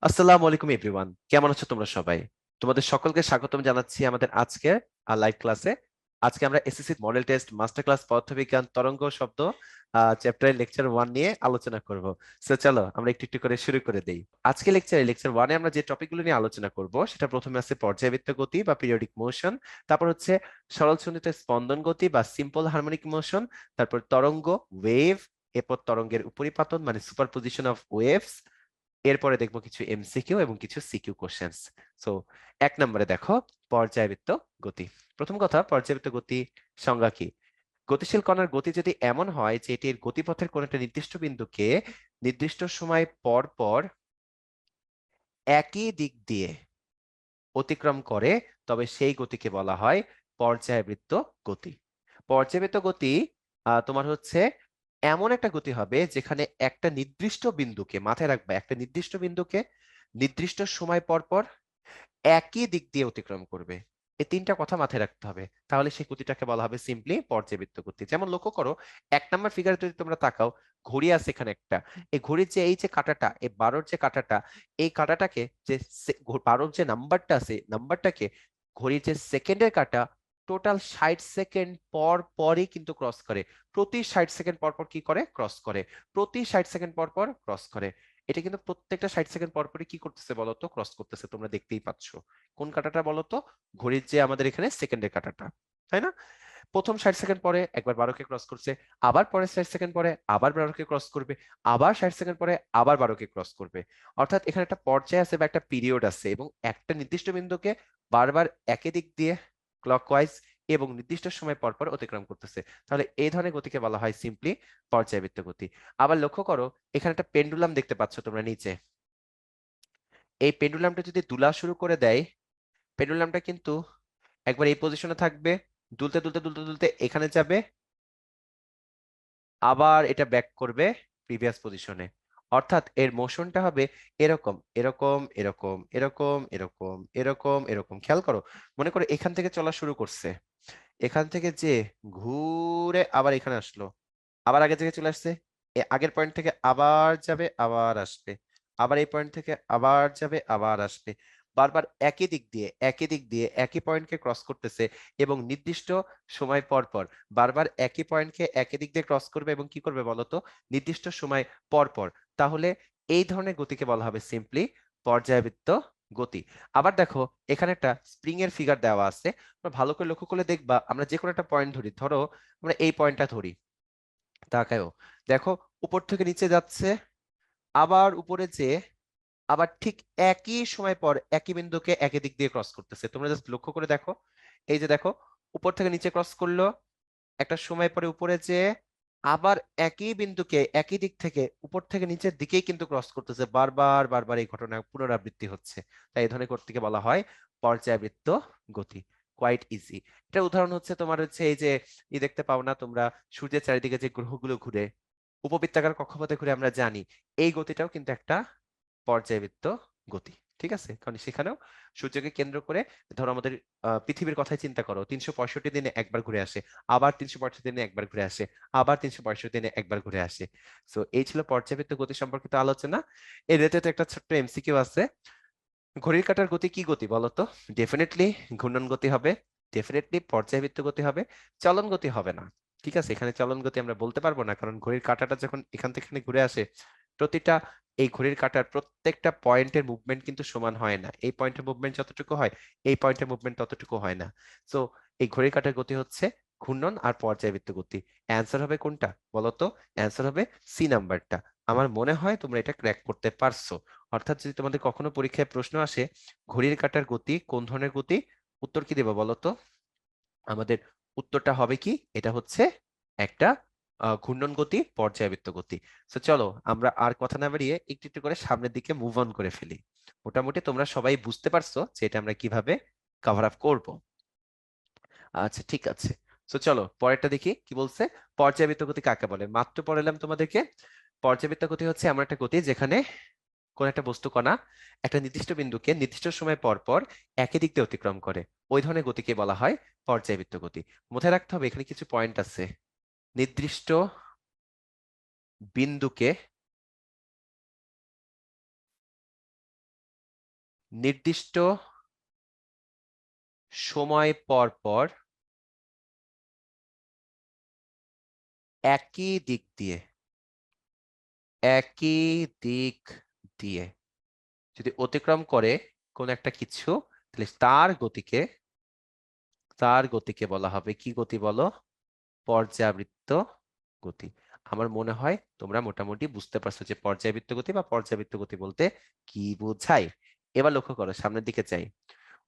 আসসালামু আলাইকুম এভরিওয়ান, কেমন আছো তোমরা সবাই? তোমাদের সকলকে স্বাগতম জানাচ্ছি আমাদের আজকের লাইভ ক্লাসে। আজকে আমরা SSC model test master class পদার্থবিজ্ঞান তরঙ্গ শব্দ চ্যাপ্টারের লেকচার 1 নিয়ে আলোচনা করব। সো চলো আমরা একটু একটু করে শুরু করে দেই। আজকে লেকচার 1 এ আমরা যে টপিকগুলো নিয়ে আলোচনা করব সেটা প্রথমে আছে পর্যায়বৃত্ত গতি বা পিরিয়ডিক মোশন, তারপর হচ্ছে সরল সন্ধিত স্পন্দন গতি বা সিম্পল হারমোনিক মোশন, তারপর তরঙ্গ ওয়েভ, এরপর তরঙ্গের উপরিপাতন মানে সুপারপজিশন অফ ওয়েভস। এরপরে দেখবো কিছু এমসিকিউ এবং কিছু সিকিউ কোশ্চেন্স। সো 1 নম্বরে দেখো পর্যায়বৃত্ত গতি। প্রথম কথা, পর্যায়বৃত্ত গতি সংজ্ঞা কি? গতিশীল কণার গতি যদি এমন হয় যে এটির গতিপথের কোন একটা নির্দিষ্ট বিন্দুকে নির্দিষ্ট সময় পর পর একই দিক দিয়ে অতিক্রম করে, তবে সেই গতিকে বলা হয় পর্যায়বৃত্ত গতি। পর্যায়বৃত্ত গতি তোমার হচ্ছে এমন একটা গতি হবে যেখানে একটা নির্দিষ্ট বিন্দুকে, মাথায় রাখবে, একটা নির্দিষ্ট বিন্দুকে নির্দিষ্ট সময় পর পর একই দিক দিয়ে অতিক্রম করবে। এই 3টা কথা মাথায় রাখতে হবে, তাহলে সেই গতিটাকে বলা হবে সিম্পলি পর্যায়বৃত্ত গতি। যেমন লক্ষ্য করো, 1 নম্বর ফিগারে যদি তোমরা তাকাও, ঘড়ি আছে এখানে একটা। এই ঘড়ির যে এই যে কাঁটাটা, এই 12-র যে কাঁটাটা, এই কাঁটাটাকে যে 12-র যে নাম্বারটা আছে, নাম্বারটাকে ঘড়ির যে সেকেন্ডের কাঁটা টোটাল 60 সেকেন্ড পর পরই কিন্তু ক্রস করে। প্রতি 60 সেকেন্ড পর পর কি করে? ক্রস করে। প্রতি 60 সেকেন্ড পর পর ক্রস করে। এটা কিন্তু প্রত্যেকটা 60 সেকেন্ড পর পরই কি করতেছে বলতো? ক্রস করতেছে। তোমরা দেখতেই পাচ্ছ। কোন কাঁটাটা বলতো? ঘড়ির যে আমাদের এখানে সেকেন্ডের কাঁটাটা, তাই না? প্রথম 60 সেকেন্ড পরে একবার 12কে ক্রস করছে, আবার পরে 60 সেকেন্ড পরে আবার 12কে ক্রস করবে, আবার 60 সেকেন্ড পরে আবার 12কে ক্রস করবে। অর্থাৎ এখানে একটা পর্যায় আছে বা একটা পিরিয়ড আছে, এবং একটা নির্দিষ্ট বিন্দুকে বারবার একই দিক দিয়ে ক্লকওয়াইজ এবং নির্দিষ্ট সময় পর পর অতিক্রম করতেছে। তাহলে এই ধরনের গতিকে বলা হয় সিম্পলি পর্যায়বৃত্ত গতি। আবার লক্ষ্য করো, এখানে একটা পেন্ডুলাম দেখতে পাচ্ছ তোমরা নিচে। এই পেন্ডুলামটা যদি দুলা শুরু করে দেয়, পেন্ডুলামটা কিন্তু একবার এই পজিশনে থাকবে, দুলতে দুলতে দুলতে দুলতে এখানে যাবে, আবার এটা ব্যাক করবে প্রিভিয়াস পজিশনে। অর্থাৎ এর মোশনটা হবে এরকম এরকম এরকম এরকম এরকম এরকম এরকম। খেয়াল করো, মনে করো এখান থেকে চলা শুরু করছে, এখান থেকে যে ঘুরে আবার এখানে আসলো, আবার আগের জায়গায় চলে আসছে, আগের পয়েন্ট থেকে আবার যাবে আবার আসবে, আবার এই পয়েন্ট থেকে আবার যাবে আবার আসবে। বারবার একই দিক দিয়ে একই পয়েন্টকে ক্রস করতেছে, এবং নির্দিষ্ট সময় পর পর বারবার একই পয়েন্টকে একই দিক দিয়ে ক্রস করবে এবং কি করবে বলতো? নির্দিষ্ট সময় পর পর। তাহলে এই ধরনের গতিকে বলা হবে সিম্পলি পর্যায়বৃত্ত গতি। আবার দেখো, এখানে একটা স্প্রিং এর ফিগার দেওয়া আছে। তোমরা ভালো করে লক্ষ্য করলে দেখবা, আমরা যে কোনো একটা পয়েন্ট ধরি, ধরো আমরা এই পয়েন্টটা ধরি, তাকায়ও, দেখো উপর থেকে নিচে যাচ্ছে, আবার উপরে যে আবার ঠিক একই সময় পর একই বিন্দুকে একই দিক দিয়ে ক্রস করতেছে। তোমরা জাস্ট লক্ষ্য করে দেখো, এই যে দেখো, উপর থেকে নিচে ক্রস করলো, একটা সময় পরে উপরে যে আবার একই বিন্দুকে একই দিক থেকে উপর থেকে নিচের দিকেই কিন্তু ক্রস করতেছে। বারবার বারবার এই ঘটনা পুনরাবৃত্তি হচ্ছে। তাই এই ধরনের গতিকে বলা হয় পর্যায়বৃত্ত গতি। Quite easy. এটা উদাহরণ হচ্ছে তোমার হচ্ছে এই যে দেখতে পাও না তোমরা, সূর্যের চারিদিকে যে গ্রহগুলো ঘুরে উপবৃত্তাকার কক্ষপথে ঘুরে, আমরা জানি এই গতিটাও কিন্তু একটা পর্যায়বৃত্ত গতি। ঠিক আছে, কারণ সেখানেও সূর্যকে কেন্দ্র করে, ধরো আমাদের পৃথিবীর কথাই চিন্তা করো, 365 দিনে একবার ঘুরে আসে, আবার 365 দিনে একবার ঘুরে আসে, আবার 365 দিনে একবার ঘুরে আসে। সো এই ছিল পর্যায়বৃত্ত গতি সম্পর্কিত আলোচনা। এর রিলেটেড একটা ছোট্ট এমসিকিউ আছে। ঘড়ির কাঁটার গতি কি গতি বলতো? ডেফিনেটলি ঘূর্ণন গতি হবে, ডেফিনেটলি পর্যায়বৃত্ত গতি হবে, চলন গতি হবে না। ঠিক আছে, এখানে চলন গতি আমরা বলতে পারবো না, কারণ ঘড়ির কাঁটাটা যখন এখান থেকে এখানে ঘুরে আসে, প্রতিটা এই ঘড়ির কাঁটার প্রত্যেকটা পয়েন্টের মুভমেন্ট কিন্তু সমান হয় না। এই পয়েন্টের মুভমেন্ট যতটুকু হয়, এই পয়েন্টের মুভমেন্ট ততটুকু হয় না। সো এই ঘড়ির কাঁটার গতি হচ্ছে ঘূর্ণন আর পর্যায়বৃত্ত গতি। অ্যান্সার হবে কোনটা বলতো? অ্যান্সার হবে সি নাম্বারটা। আমার মনে হয় তোমরা এটা ক্র্যাক করতে পারছো। অর্থাৎ যদি তোমাদের কখনো পরীক্ষায় প্রশ্ন আসে ঘড়ির কাঁটার গতি কোন ধরনের গতি, উত্তর কি দেবো বলতো? আমাদের উত্তরটা হবে কি? এটা হচ্ছে একটা ঘূর্ণন গতি, পর্যায়বৃত্ত গতি। তো চলো আমরা আর কথা না বাড়িয়ে একটু একটু করে সামনের দিকে মুভ অন করে ফেলি। মোটামুটি তোমরা সবাই বুঝতে পারছো যে এটা আমরা কিভাবে কভার আপ করবো। আচ্ছা ঠিক আছে। তো চলো পরেরটা দেখি কি বলছে। পর্যায়বৃত্ত গতি কাকে বলে? মাত্র পড়ালাম তোমাদেরকে। পর্যাবৃত্ত গতি হচ্ছে এমন একটা গতি যেখানে কোন একটা বস্তু কণা একটা নির্দিষ্ট বিন্দুকে নির্দিষ্ট সময় পর পর একই দিক দিয়ে অতিক্রম করে, ওই ধরনের গতিকে বলা হয় পর্যায়বৃত্ত গতি। মাথায় রাখতে হবে এখানে কিছু পয়েন্ট আছে। নির্দিষ্ট বিন্দুকে নির্দিষ্ট সময় পর পর একই দিক দিয়ে যদি অতিক্রম করে কোন একটা কিছু, তাহলে তার গতিকে বলা হবে কি গতি বলো? পর্যাবৃত্ত গতি। আমার মনে হয় তোমরা মোটামুটি বুঝতে পারছো যে পর্যাবৃত্ত গতি বা পর্যাবৃত্ত গতি বলতে কি বোঝায়। এবার লক্ষ্য করো, সামনের দিকে চাই।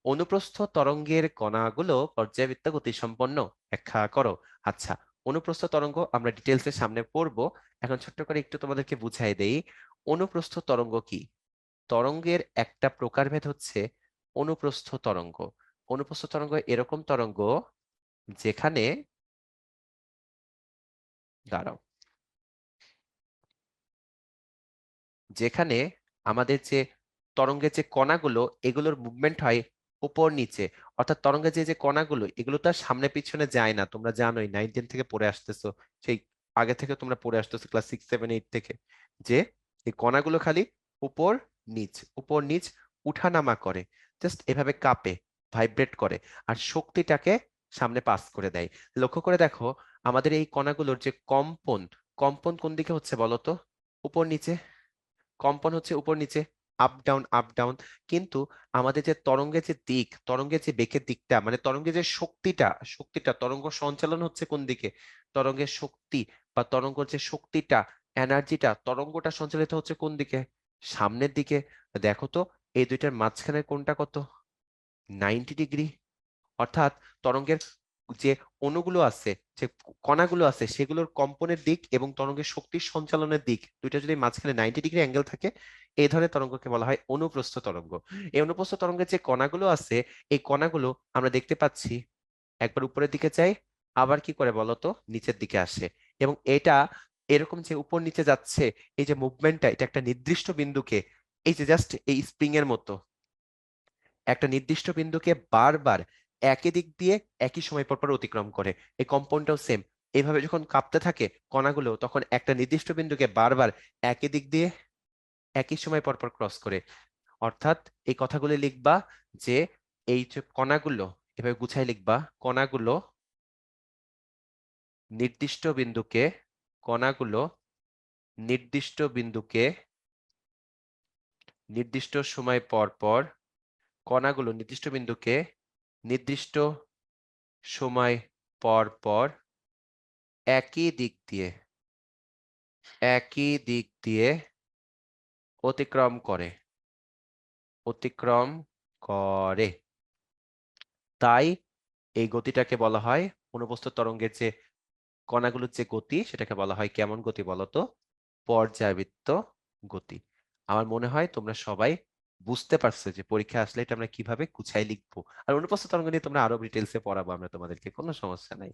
অনুপ্রস্থ তরঙ্গের কণাগুলো পর্যাবৃত্ত গতি সম্পন্ন, ব্যাখ্যা করো। আচ্ছা, অনুপ্রস্থ তরঙ্গ আমরা ডিটেলসে সামনে পড়বো। এখন ছোট্ট করে একটু তোমাদেরকে বুঝাই দেই অনুপ্রস্থ তরঙ্গ কি। তরঙ্গের একটা প্রকারভেদ হচ্ছে অনুপ্রস্থ তরঙ্গ। অনুপ্রস্থ তরঙ্গ এরকম তরঙ্গ যেখানে, দাঁড়াও, যেখানে আমাদের যে তরঙ্গের যে কণাগুলো এগুলোর মুভমেন্ট হয় উপর নিচে। অর্থাৎ তরঙ্গের যে যে কণাগুলো এগুলো তো আর সামনে পিছনে যায় না, তোমরা জানোই 9-10 থেকে পড়ে আসতেছো, সেই আগে থেকে তোমরা পড়ে আসতেছো ক্লাস 6-7-8 থেকে, যে এই কণাগুলো খালি উপর নিচ উপর নিচ উঠানামা করে, জাস্ট এভাবে কাঁপে, ভাইব্রেট করে, আর শক্তিটাকে সামনে পাস করে দেয়। লক্ষ্য করে দেখো আমাদের এই কণাগুলোর যে কম্পন, কম্পন কোন দিকে হচ্ছে বলো তো? উপর নিচে। কম্পন হচ্ছে উপর নিচে, আপ ডাউন আপ ডাউন। কিন্তু আমাদের যে তরঙ্গের যে দিক, তরঙ্গের যে বেগের দিকটা, মানে তরঙ্গের যে শক্তিটা তরঙ্গ সঞ্চালন হচ্ছে কোন দিকে? তরঙ্গের শক্তি বা তরঙ্গের যে শক্তিটা, এনার্জিটা, তরঙ্গটা সঞ্চালিত হচ্ছে কোন দিকে? সামনের দিকে। দেখো তো এই দুইটার মাঝখানে কোনটা কত? 90 ডিগ্রি। অর্থাৎ তরঙ্গের যে অণুগুলো আছে, যে কণাগুলো আছে, সেগুলোর কম্পনের দিক এবং তরঙ্গের শক্তির সঞ্চালনের দিক দুইটা যদি মাঝখানে 90 ডিগ্রি অ্যাঙ্গেল থাকে, এই ধরনের তরঙ্গকে বলা হয় অনুপ্রস্থ তরঙ্গ। এই অনুপ্রস্থ তরঙ্গের যে কণাগুলো আছে, এই কণাগুলো আমরা দেখতে পাচ্ছি একবার উপরের দিকে যায়, আবার কি করে বলতো নিচের দিকে আসে। এবং এটা এরকম যে উপর নিচে যাচ্ছে, এই যে মুভমেন্টটা, এটা একটা নির্দিষ্ট বিন্দুকে, এই যে জাস্ট এই স্প্রিং এর মতো একটা নির্দিষ্ট বিন্দুকে বারবার একই দিক দিয়ে একই সময় পর পর অতিক্রম করে। এই কম্পাউন্ডটাও সেম, এইভাবে যখন কাঁপতে থাকে কণাগুলো, তখন একটা নির্দিষ্ট বিন্দুকে বারবার একই দিক দিয়ে একই সময় পর পর ক্রস করে। অর্থাৎ এই কথাগুলো লিখবা যে এই যে কণাগুলো, এভাবে গুছাই লিখবা, কণাগুলো নির্দিষ্ট বিন্দুকে কণাগুলো নির্দিষ্ট বিন্দুকে নির্দিষ্ট সময় পর পর কণাগুলো নির্দিষ্ট বিন্দুকে নির্দিষ্ট সময় পর পর একই দিক দিয়ে একই দিক দিয়ে অতিক্রম করে অতিক্রম করে। তাই এই গতিটাকে বলা হয়, অনুপ্রস্থ তরঙ্গের যে কণাগুলোর যে গতি, সেটাকে বলা হয় কেমন গতি বলতো? পর্যায়বৃত্ত গতি। আমার মনে হয় তোমরা সবাই বুঝতে পারছো যে পরীক্ষা আসলে এটা আমরা কিভাবে গুছাই লিখবো। আর অনুপ্রস্থ তরঙ্গ নিয়ে তোমরা আরো ডিটেলসে পড়াবো আমরা তোমাদেরকে, কোনো সমস্যা নাই।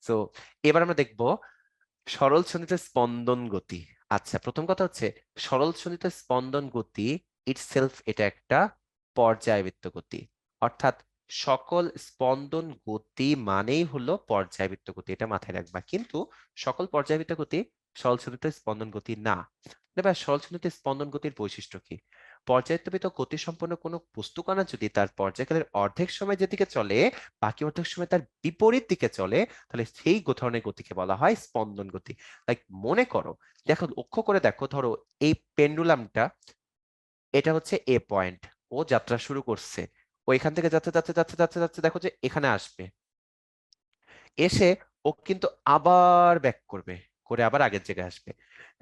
তো এবার আমরা দেখবো সরল ছন্দিত স্পন্দন গতি। আচ্ছা, প্রথম কথা হচ্ছে সরল ছন্দিত স্পন্দন গতি ইটসেলফ এটা একটা পর্যায়বৃত্ত গতি। অর্থাৎ সকল স্পন্দন গতি মানেই হলো পর্যায়বৃত্ত গতি, এটা মাথায় রাখবা। কিন্তু সকল পর্যায়বৃত্ত গতি সরল ছন্দিত স্পন্দন গতি না। এবার সরল ছন্দিত স্পন্দন গতির বৈশিষ্ট্য কি? পর্যায়বৃত্ত গতি সম্পন্ন কোনো বস্তুকণা যদি তার পর্যায়কালের অর্ধেক সময় যেদিকে চলে, বাকি অর্ধেক সময় তার বিপরীত দিকে চলে, তাহলে সেই ধরনের গতিকে বলা হয় স্পন্দন গতি। লাইক মনে করো, দেখো লক্ষ্য করে দেখো, ধরো এই পেন্ডুলামটা, এটা হচ্ছে এ পয়েন্ট, ও যাত্রা শুরু করছে, ও এখান থেকে যাচ্ছে যাচ্ছে যাচ্ছে যাচ্ছে যাচ্ছে, দেখো যে এখানে আসবে, এসে ও কিন্তু আবার ব্যাক করবে, করে আবার আগের জায়গায় আসবে।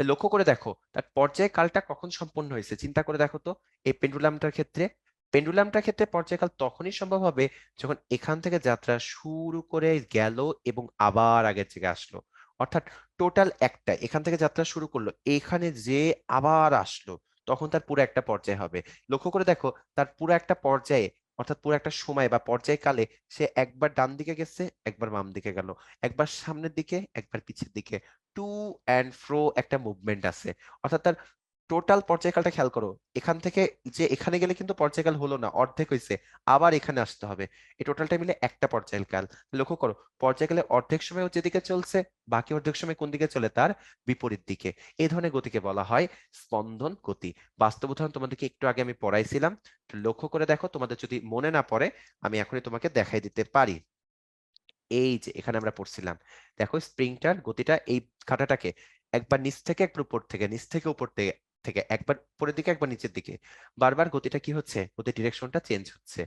লক্ষ্য করে দেখো তার পর্যায়কালটা কখন সম্পন্ন হয়েছে, চিন্তা করে দেখো তো। এই পেন্ডুলামটার ক্ষেত্রে পর্যায়কাল তখনই সম্ভব হবে যখন এখান থেকে যাত্রা শুরু করে গেল এবং আবার আগের জায়গায় আসলো। অর্থাৎ টোটাল একটা এখান থেকে যাত্রা শুরু করলো, এখানে যে আবার আসলো, তখন তার পুরো একটা পর্যায় হবে। লক্ষ্য করে দেখো তার পুরো একটা পর্যায়ে, অর্থাৎ পুরো একটা সময় বা পর্যায়কালে সে একবার ডান দিকে গেছে, একবার বাম দিকে গেল, একবার সামনের দিকে, একবার পিছের দিকে, টু অ্যান্ড ফ্রো একটা মুভমেন্ট আছে। অর্থাৎ তার টোটাল পর্যায়কালটা খেয়াল করো, এখান থেকে যে এখানে গেলে কিন্তু পর্যায়কাল হলো না, অর্ধেক হয়েছে, আবার এখানে আসতে হবে, এই টোটালটা মিলে একটা পর্যায়কাল। লক্ষ্য করো পর্যায়কালে অর্ধেক সময় যেদিকে চলছে, বাকি অর্ধেক সময় কোন দিকে চলে, তার বিপরীত দিকে। এই ধরনের গতিকে বলা হয় স্পন্দন গতি। বাস্তব উদাহরণ তোমাদেরকে একটু আগে আমি পড়াইছিলাম, লক্ষ্য করে দেখো, তোমাদের যদি মনে না পড়ে আমি এখনই তোমাকে দেখাই দিতে পারি। এই যে এখানে আমরা পড়ছিলাম, দেখো স্প্রিংটার গতিটা এই কাঁটাটাকে একবার নিচ থেকে একবার উপর থেকে, নিচ থেকে উপর থেকে, থেকে একবার উপরের দিকে একবার নিচের দিকে, বারবার গতিটা কি হচ্ছে, গতির ডিরেকশনটা চেঞ্জ হচ্ছে।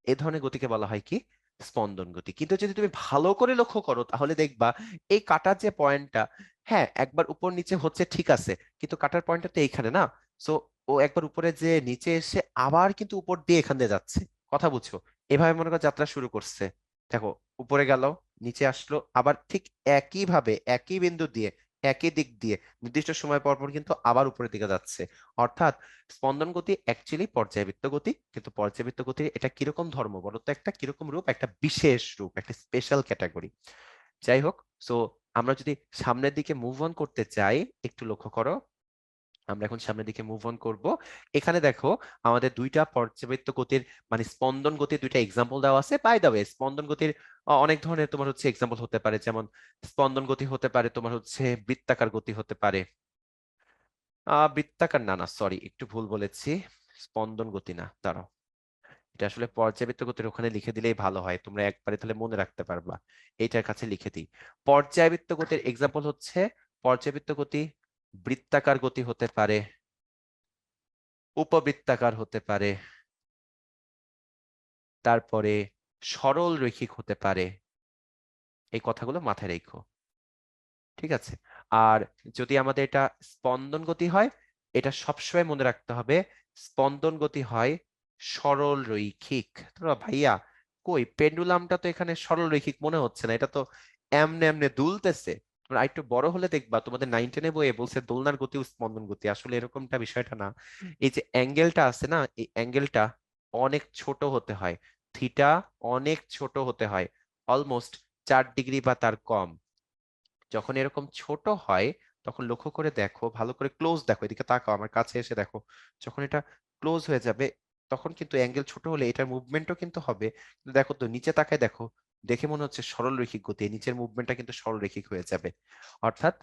এই ধরনের গতিকে বলা হয় কি, স্পন্দন গতি। কিন্তু যদি তুমি ভালো করে লক্ষ্য করো তাহলে দেখবা এই কাটার যে পয়েন্টটা, হ্যাঁ একবার উপর নিচে হচ্ছে ঠিক আছে, কিন্তু কাটার পয়েন্টটা তো এইখানে না। সো ও একবার উপরে যে নিচে এসে আবার কিন্তু উপর দিয়ে এখান দিয়ে যাচ্ছে। কথা বুঝছো? এভাবে মনে করো যাত্রা শুরু করছে, দেখো উপরে গেল, নিচে আসলো, আবার ঠিক একই ভাবে একই বিন্দু দিয়ে একই দিক দিয়ে নির্দিষ্ট সময় পর পর কিন্তু আবার উপরের দিকে যাচ্ছে। অর্থাৎ স্পন্দন গতি অ্যাকচুয়ালি পর্যায়বৃত্ত গতি, কিন্তু পর্যায়বৃত্ত গতির এটা কিরকম ধর্ম বলো তো, একটা কিরকম রূপ, একটা বিশেষ রূপ, একটা স্পেশাল ক্যাটাগরি। যাই হোক, সো আমরা যদি সামনের দিকে মুভ অন করতে চাই, একটু লক্ষ্য করো, আমরা এখন সামনের দিকে মুভ অন করব। এখানে দেখো আমাদের দুইটা পর্যাবৃত্ত গতির মানে স্পন্দন গতির দুইটা এক্সাম্পল দেওয়া আছে। বাই দ্য ওয়ে স্পন্দন গতির অনেক ধরনের তোমার হচ্ছে এক্সাম্পল হতে পারে, যেমন স্পন্দন গতি হতে পারে তোমার হচ্ছে বৃত্তাকার গতি হতে পারে, বৃত্তাকার না, না সরি একটু ভুল বলেছি, স্পন্দন গতি না, দাঁড়াও, এটা আসলে পর্যাবৃত্ত গতির ওখানে লিখে দিলেই ভালো হয়, তোমরা একবারে তাহলে মনে রাখতে পারবা। এইটার কাছে লিখে দিই, পর্যাবৃত্ত গতির এক্সাম্পল হচ্ছে, পর্যাবৃত্ত গতি বৃত্তাকার গতি হতে পারে, উপবৃত্তাকার হতে পারে, তারপরে সরল রৈখিক হতে পারে। এই কথাগুলো মাথায় রেখো, ঠিক আছে? আর যদি আমাদের এটা স্পন্দন গতি হয়, এটা সবসময় মনে রাখতে হবে, স্পন্দন গতি হয় সরল রৈখিক। তোমরা ভাইয়া কই পেন্ডুলামটা তো এখানে সরল রৈখিক মনে হচ্ছে না, এটা তো এমনে এমনে দুলতেছে। তোমরা একটু বড় হলে দেখবা তোমাদের 9-10 বইয়ে বলছে দোলনার গতি ও স্পন্দন গতি, আসলে এরকমটা বিষয়টা না। এই যে অ্যাঙ্গেলটা আছে না, এই অ্যাঙ্গেলটা অনেক ছোট হতে হয়, থিটা অনেক ছোট হতে হয়, অলমোস্ট 4 ডিগ্রি বা তার কম। যখন এরকম ছোট হয় তখন লক্ষ্য করে দেখো, ভালো করে ক্লোজ দেখো, এদিকে তাকাও, আমার কাছে এসে দেখো, যখন এটা ক্লোজ হয়ে যাবে তখন কিন্তু অ্যাঙ্গেল ছোট হলে এটার মুভমেন্টও কিন্তু হবে। কিন্তু দেখো তো নিচে তাকায় দেখো, দেখে মনে হচ্ছে সরল রৈখিক গতি, নিচের মুভমেন্টটা কিন্তু সরল রৈখিক হয়ে যাবে। অর্থাৎ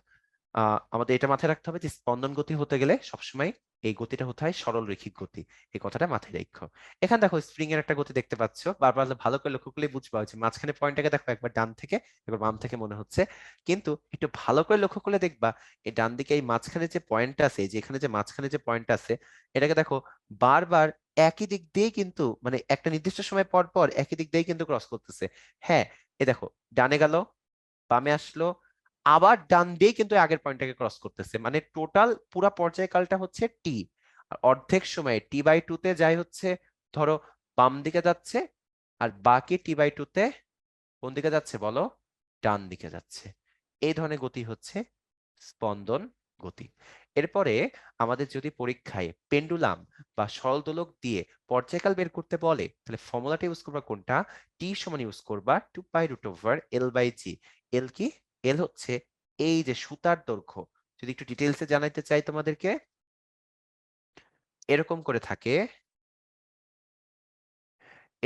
আমাদের এটা মাথায় রাখতে হবে যে স্পন্দন গতি হতে গেলে সবসময় এই গতিটা হতে হয় সরল রৈখিক গতি। এই কথাটা মাথায় রাখো। এখানে দেখো স্প্রিং এর একটা গতি দেখতে পাচ্ছ, বারবার ভালো করে লক্ষ্য করলে বুঝবা যে মাঝখানে পয়েন্টটাকে দেখো, একবার ডান থেকে একবার বাম থেকে মনে হচ্ছে, কিন্তু একটু ভালো করে লক্ষ্য করলে দেখবা এই ডান দিকে এই মাঝখানে যে পয়েন্টটা আছে, যে এখানে যে মাঝখানে যে পয়েন্টটা আছে, এটাকে দেখো বারবার একই দিক দিয়ে কিন্তু মানে একটা নির্দিষ্ট সময় পর পর একই দিক দিয়ে কিন্তু ক্রস করতেছে। হ্যাঁ, এই দেখো ডানে গেল, বামে আসলো, আবার ডান দিয়ে কিন্তু আগের পয়েন্টটাকে ক্রস করতেছে, মানে টোটাল পুরা পর্যায়কালটা হচ্ছে টি। আর অর্ধেক সময়ে T/2 তে যাই হচ্ছে ধরো বাম দিকে যাচ্ছে, আর বাকি T/2 তে কোন দিকে যাচ্ছে বলো, ডান দিকে যাচ্ছে। এই ধরনের গতি হচ্ছে স্পন্দন গতি। এরপরে আমাদের যদি পরীক্ষায় পেন্ডুলাম বা সরল দোলক দিয়ে পর্যায়কাল বের করতে বলে, তাহলে ফর্মুলাটা ইউজ করবা কোনটা, টি সমান ইউজ করবা 2π√L/g। এল কি, এল হচ্ছে এই যে সুতার দৈর্ঘ্য। যদি একটু ডিটেলসে জানাইতে চাই তোমাদেরকে, এরকম করে থাকে,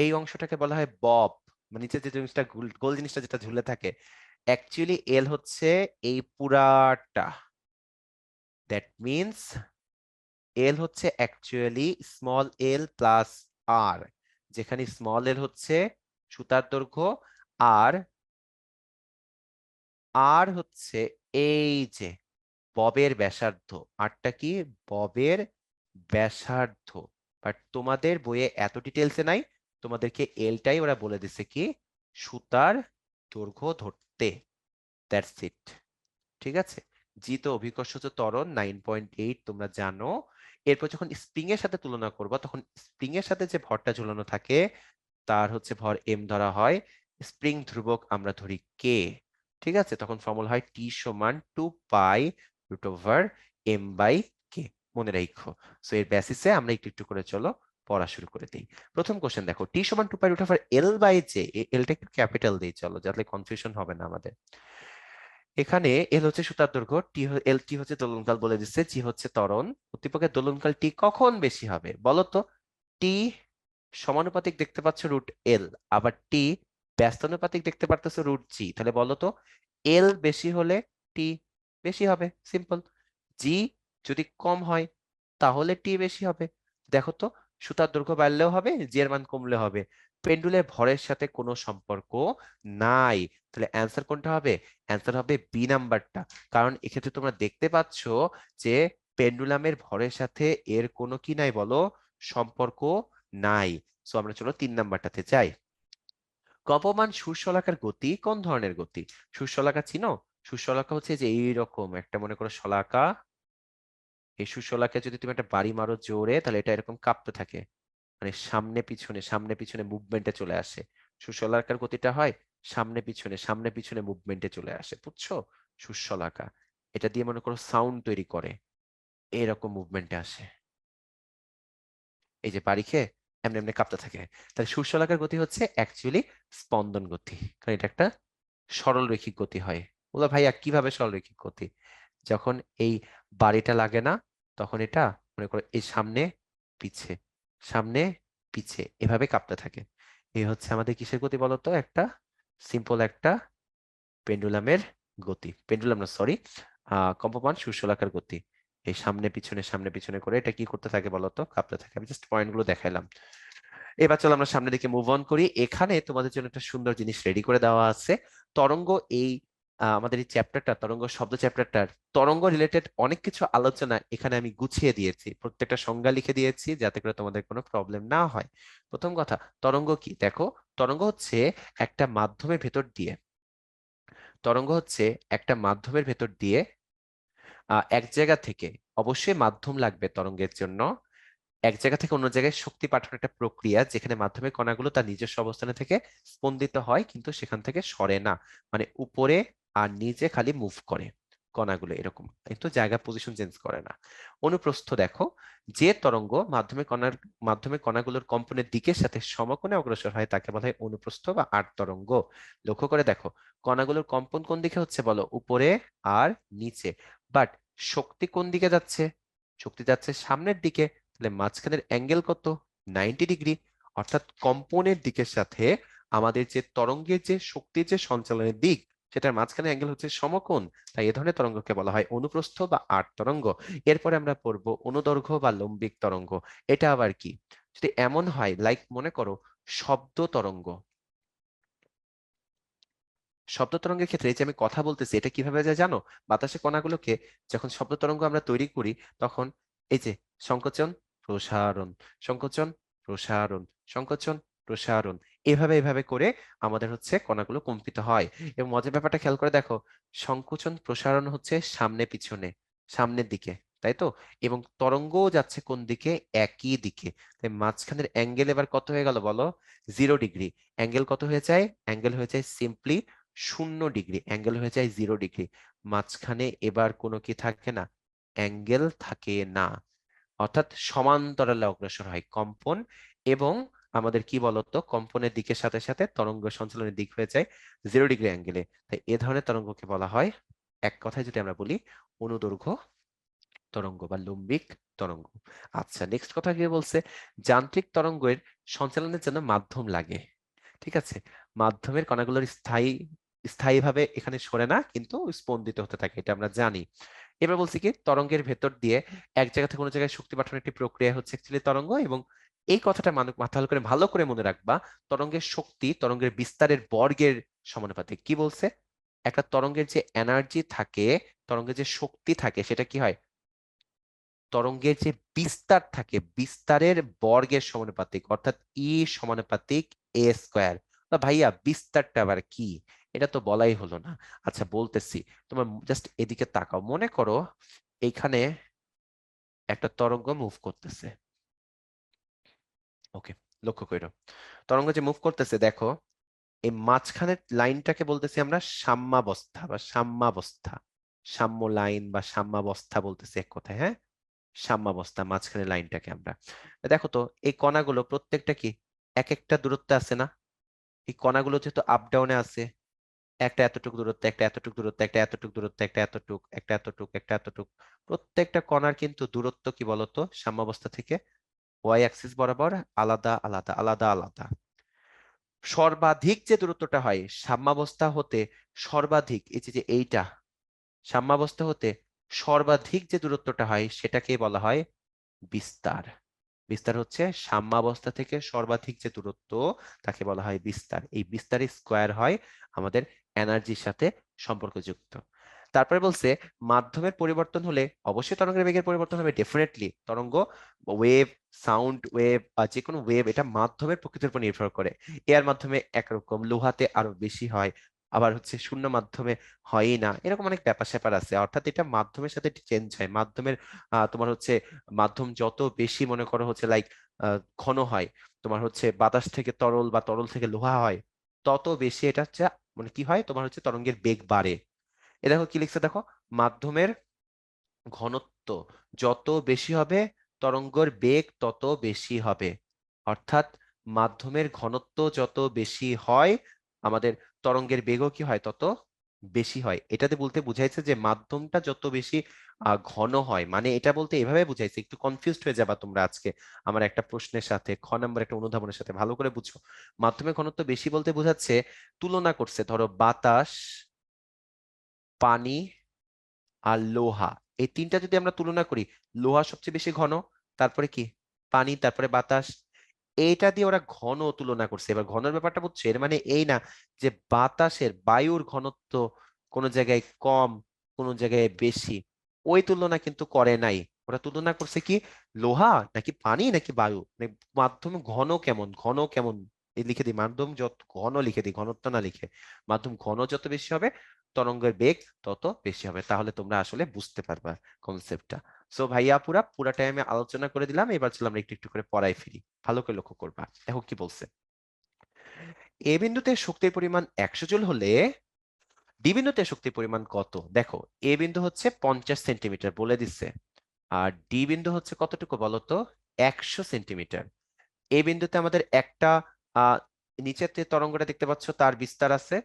এই অংশটাকে বলা হয় বব, মানে নিচে যে জিনিসটা গোল গোল জিনিসটা যেটা ঝুলে থাকে, অ্যাকচুয়ালি এল হচ্ছে এই পুরাটা, দ্যাট মিনস এল হচ্ছে অ্যাকচুয়ালি স্মল এল প্লাস আর, যেখানে স্মল এল হচ্ছে সুতার দৈর্ঘ্য, আর আর হচ্ছে এই যে ববের ব্যাসার্ধ। আরটা কি, ববের ব্যাসার্ধ। বাট তোমাদের বইয়ে এত ডিটেলসে নাই, তোমাদেরকে এলটাই ওরা বলে দিছে কি, সুতার দৈর্ঘ্য ধরতে, দ্যাটস ইট। ঠিক আছে? জি তো অভিকর্ষজ ত্বরণ 9.8 তোমরা জানো। এরপর যখন স্প্রিং এর সাথে তুলনা করবা, তখন স্প্রিং এর সাথে যে ভরটা ঝুলানো থাকে তার হচ্ছে ভর এম ধরা হয়, স্প্রিং ধ্রুবক আমরা ধরি কে। ঠিক আছে? তখন ফর্মুলা হয় টি সমান 2π√m/k। মনে রাখো। সো এর বেসিসে আমরা একটু একটু করে চলো পড়া শুরু করে দিই। প্রথম কোশ্চেন দেখো, টি সমান 2π√L/j, এলটা একটু ক্যাপিটাল দিই চলো, যাতে কনফিউশন হবে না আমাদের। এখানে এল হচ্ছে সুতার দৈর্ঘ্য, এল টি হচ্ছে দোলনকাল বলে দিচ্ছে, জি হচ্ছে ত্বরণ। উদ্দীপকের দোলনকাল টি কখন বেশি হবে বলো তো? টি সমানুপাতিক দেখতে পাচ্ছ রুট এল, আবার টি ব্যস্তানুপাতিক দেখতে পারতেছো রুট জি, তাহলে বলো তো এল বেশি হলে টি বেশি হবে, সিম্পল। জি যদি কম হয় তাহলে টি বেশি হবে। দেখো তো, সুতার দৈর্ঘ্য বাড়লেও হবে, জি এর মান কমলে হবে, পেন্ডুলের ভরের সাথে কোনো সম্পর্ক নাই। তাহলে অ্যান্সার কোনটা হবে? অ্যান্সার হবে বি নাম্বারটা। কারণ এক্ষেত্রে তোমরা দেখতে পাচ্ছ যে পেন্ডুলামের ভরের সাথে এর কোনো কি নাই বলো, সম্পর্ক নাই। সো আমরা চলো 3 নাম্বারটাতে যাই। কম্পমান সুরশলাকার গতি কোন ধরনের গতি? সুরশলাকা চিনো? সুরশলাকা হচ্ছে যে এইরকম একটা, মনে করো শলাকা, এই সুরশলাকে যদি তুমি একটা বাড়ি মারো জোরে, তাহলে এটা এরকম কাঁপতে থাকে, মানে সামনে পিছনে মুভমেন্টে চলে আসে। সুরশলাকার গতিটা হয় সামনে পিছনে মুভমেন্টে চলে আসে, বুঝছো? সুরশলাকা এটা দিয়ে মনে করো সাউন্ড তৈরি করে, এরকম মুভমেন্টে আসে, এই যে বাড়ি খেয়ে এমনি এমনি কাঁপতে থাকে। তাহলে সুরশলাকার গতি হচ্ছে অ্যাকচুয়ালি স্পন্দন গতি, কারণ এটা একটা সরল রৈখিক গতি হয়। বলো ভাইয়া কিভাবে সরল রৈখিক গতি? যখন এই বাড়িটা লাগে না, তখন এটা মনে করো এই পিছে সামনে পিছে এভাবে কাঁপতে থাকে। এই হচ্ছে আমাদের কিসের গতি বলতো? একটা সিম্পল একটা পেন্ডুলামের গতি, পেন্ডুলাম না সরি, কম্পমান সুষলাকার গতি। এই সামনে পিছনে করে এটা কি করতে থাকে বলতো? কাঁপতে থাকে। আমি জাস্ট পয়েন্ট গুলো দেখাইলাম। এবার চলো আমরা সামনের দিকে মুভ অন করি। এখানে তোমাদের জন্য একটা সুন্দর জিনিস রেডি করে দেওয়া আছে। তরঙ্গ এই আমাদের এই চ্যাপ্টারটা, তরঙ্গ শব্দ চ্যাপ্টারটার তরঙ্গ রিলেটেড অনেক কিছু আলোচনা এখানে আমি গুছিয়ে দিয়েছি, প্রত্যেকটা সংজ্ঞা লিখে দিয়েছি যাতে করে তোমাদের কোনো প্রবলেম না হয়। প্রথম কথা, তরঙ্গ কি দেখো, তরঙ্গ হচ্ছে একটা মাধ্যমের ভেতর দিয়ে, তরঙ্গ হচ্ছে একটা মাধ্যমের ভেতর দিয়ে এক জায়গা থেকে, অবশ্যই মাধ্যম লাগবে তরঙ্গের জন্য, এক জায়গা থেকে অন্য জায়গায় শক্তি পাঠানোর একটা প্রক্রিয়া, যেখানে মাধ্যমের কণাগুলো তার নিজস্ব অবস্থানে থেকে স্পন্দিত হয় কিন্তু সেখান থেকে সরে না, মানে উপরে আর নিচে খালি মুভ করে কণাগুলো এরকম, কিন্তু জায়গা পজিশন চেঞ্জ করে না। অনুপ্রস্থ দেখো, যে তরঙ্গ মাধ্যমে কণাগুলোর কম্পনের দিকের সাথে সমকোণে অগ্রসর হয় তাকে বলা হয় অনুপ্রস্থ বা আট তরঙ্গ। লক্ষ্য করে দেখো, কণাগুলোর কম্পন কোন দিকে হচ্ছে বলো? উপরে আর নিচে। বাট শক্তি কোন দিকে যাচ্ছে? শক্তি যাচ্ছে সামনের দিকে। তাহলে মাঝখানের অ্যাঙ্গেল কত? 90 ডিগ্রি। অর্থাৎ কম্পনের দিকের সাথে আমাদের যে তরঙ্গের যে শক্তির যে সঞ্চালনের দিক, সেটার মাঝখানে অ্যাঙ্গেল হচ্ছে সমকোণ। তাই এ ধরনের তরঙ্গকে বলা হয় অনুপ্রস্থ বা আট তরঙ্গ। এরপরে আমরা পড়বো অনুদৈর্ঘ্য বা লম্বিক তরঙ্গ। এটা আবার কি? যদি এমন হয়, লাইক মনে করো শব্দ তরঙ্গ, শব্দ তরঙ্গের ক্ষেত্রে এই যে আমি কথা বলতেছি, এটা কিভাবে যায় জানো? বাতাসে কণাগুলোকে যখন শব্দ তরঙ্গ আমরা তৈরি করি, তখন এই যে সংকোচন প্রসারণ, সংকোচন প্রসারণ, সংকোচন প্রসারণ, এভাবে এভাবে করে আমাদের হচ্ছে কণাগুলো কম্পিত হয়। এবং মজার ব্যাপারটা খেয়াল করে দেখো, সংকোচন প্রসারণ হচ্ছে সামনে পিছনে, সামনের দিকে, তাই তো? এবং তরঙ্গও যাচ্ছে কোন দিকে? একই দিকে। তাই মাঝখানের অ্যাঙ্গেল এবার কত হয়ে গেল বলো? 0 ডিগ্রি। অ্যাঙ্গেল কত হয়ে যায়? অ্যাঙ্গেল হয়ে যায় সিম্পলি 0 ডিগ্রি, অ্যাঙ্গেল হয়ে যায় 0 ডিগ্রি। মাঝখানে এবার কোনো কি থাকে না? অ্যাঙ্গেল থাকে না। অর্থাৎ সমান্তরালে অগ্রসর হয় কম্পন, এবং আমাদের কি বলতো, কম্পনের দিকের সাথে সাথে তরঙ্গ সঞ্চালনের দিক হয়ে যায় 0 ডিগ্রি অ্যাঙ্গেলে। তাই এ ধরনের তরঙ্গকে বলা হয়, এক কথায় যদি আমরা বলি, অনুদৈর্ঘ্য তরঙ্গ বা লম্বিক তরঙ্গ। আচ্ছা, নেক্সট কথা কি বলছে? যান্ত্রিক তরঙ্গের সঞ্চালনের জন্য মাধ্যম লাগে। ঠিক আছে, মাধ্যমের কণাগুলোর স্থায়ীভাবে এখানে সরে না, কিন্তু স্পন্দিত হতে থাকে, এটা আমরা জানি। এবার বলছি কি, তরঙ্গের ভেতর দিয়ে এক জায়গা থেকে কোনো জায়গায় শক্তি পাঠানোর একটি প্রক্রিয়া হচ্ছে অ্যাকচুয়ালি তরঙ্গ। এবং এই কথাটা ভালো করে মনে রাখবা, তরঙ্গের শক্তি তরঙ্গের বিস্তারের বর্গের সমানুপাতিক। কি বলছে? একটা তরঙ্গের যে এনার্জি থাকে, তরঙ্গের যে শক্তি থাকে, সেটা কি হয়? তরঙ্গের যে বিস্তার থাকে, বিস্তারের বর্গের সমানুপাতিক, অর্থাৎ ই সমানুপাতিক এ স্কোয়ার। ভাইয়া বিস্তারটা আবার কি? এটা তো বলাই হলো না। আচ্ছা বলতেছি, তোমার জাস্ট এদিকে তাকাও, মনে করো এইখানে একটা তরঙ্গ মুভ করতেছে। ওকে, লক্ষ্য করো, তরঙ্গ যে মুভ করতেছে দেখো, এই মাঝখানের লাইনটাকে বলতেছি আমরা সাম্যাবস্থা বা সাম্যাবস্থা, সাম্য লাইন বা সাম্যাবস্থা বলতেছি এক কথায়, হ্যাঁ? সাম্যাবস্থা, মাঝখানে লাইনটাকে আমরা, দেখো তো এই কণাগুলো প্রত্যেকটা কি এক একটা দূরত্বে আছে না? এই কণাগুলো যেহেতু আপ ডাউনে আছে, একটা এতটুকু দূরত্ব, একটা এতটুকু দূরত্ব, একটা এতটুকু দূরত্ব, একটা এতটুক, একটা এতটুক, একটা এতটুক। প্রত্যেকটা কণার কিন্তু দূরত্ব কি বলতো সাম্যাবস্থা থেকে ওয়াই অ্যাক্সিস বরাবর আলাদা আলাদা আলাদা আলাদা। সর্বাধিক যে দূরত্বটা হয় সাম্যাবস্থা হতে সর্বাধিক, এই যে এইটা সাম্যাবস্থা হতে সর্বাধিক যে দূরত্বটা হয় সেটাকে বলা হয় বিস্তার। বিস্তার হচ্ছে সাম্যাবস্থা থেকে সর্বাধিক যে দূরত্ব তাকে বলা হয় বিস্তার। এই বিস্তারের স্কোয়ার হয় আমাদের এনার্জির সাথে সম্পর্কযুক্ত। তারপরে বলছে মাধ্যমের পরিবর্তন হলে অবশ্যই তরঙ্গের বেগের পরিবর্তন হবে, ডেফিনেটলি। তরঙ্গ, ওয়েভ, সাউন্ড ওয়েভ বা যে কোনো ওয়েভ, এটা মাধ্যমের প্রকৃতির উপর নির্ভর করে। এর মাধ্যমে একরকম, লোহাতে আরো বেশি হয়, আবার হচ্ছে শূন্য মাধ্যমে হয়ই না, এরকম অনেক ব্যাপার স্যাপার আছে। অর্থাৎ এটা মাধ্যমের সাথে চেঞ্জ হয়। মাধ্যমের তোমার হচ্ছে মাধ্যম যত বেশি মনে করো হচ্ছে লাইক ঘন হয়, তোমার হচ্ছে বাতাস থেকে তরল বা তরল থেকে লোহা হয়, তত বেশি এটা হচ্ছে মানে কি হয়, তোমার হচ্ছে তরঙ্গের বেগ বাড়ে। এ দেখো কি লিখছে, দেখো মাধ্যমের ঘনত্ব যত বেশি হবে তরঙ্গের বেগ তত বেশি হবে। অর্থাৎ মাধ্যমের ঘনত্ব যত বেশি হয় আমাদের তরঙ্গের বেগও কি হয় তত বেশি হয়। এটাতে বলতে বুঝাইছে যে মাধ্যমটা যত বেশি ঘন হয়, মানে এটা বলতে এভাবে বুঝাইছে, একটু কনফিউজড হয়ে যাবা তোমরা আজকে আমার একটা প্রশ্নের সাথে, খ নাম্বার একটা অনুধাবনের সাথে, ভালো করে বুঝো। মাধ্যমের ঘনত্ব বেশি বলতে বোঝাচ্ছে, তুলনা করছে ধরো বাতাস, পানি আর লোহা, এই তিনটা যদি আমরা তুলনা করি, লোহা সবচেয়ে বেশি ঘন, তারপরে কি পানি, তারপরে বাতাস। এইটা দিয়ে ওরা ঘন তুলনা করছে। এবার ঘনের ব্যাপারটা বুঝছো, এর মানে এই না যে বাতাসের বায়ুর ঘনত্ব কোন জায়গায় কম কোন জায়গায় বেশি, ওই তুলনা কিন্তু করে নাই। ওরা তুলনা করছে কি লোহা নাকি পানি নাকি বায়ু, মানে মাধ্যম ঘন কেমন, ঘন কেমন, এই লিখে দিই মাধ্যম যত ঘন, লিখে দিই ঘনত্ব না লিখে। মাধ্যম ঘন যত বেশি হবে তরঙ্গের বেগ তত বেশি হবে। তাহলে তোমরা আসলে বুঝতে পারবা কনসেপ্টটা। সো ভাইয়া পুরা টাইমে আলোচনা করে দিলাম, এবার চলো আমরা একটু একটু করে পড়াই ফিরি। ভালো করে লক্ষ্য করবা, দেখো কি বলছে। এ বিন্দুতে শক্তির পরিমাণ 100 জুল হলে ডি বিন্দুতে শক্তির পরিমাণ কত? দেখো এ বিন্দু হচ্ছে 50 সেন্টিমিটার বলে দিচ্ছে, আর ডি বিন্দু হচ্ছে কতটুকু বলতো, 100 সেন্টিমিটার। এ বিন্দুতে আমাদের একটা আহ নিচের যে তরঙ্গটা দেখতে পাচ্ছ তার বিস্তার আছে,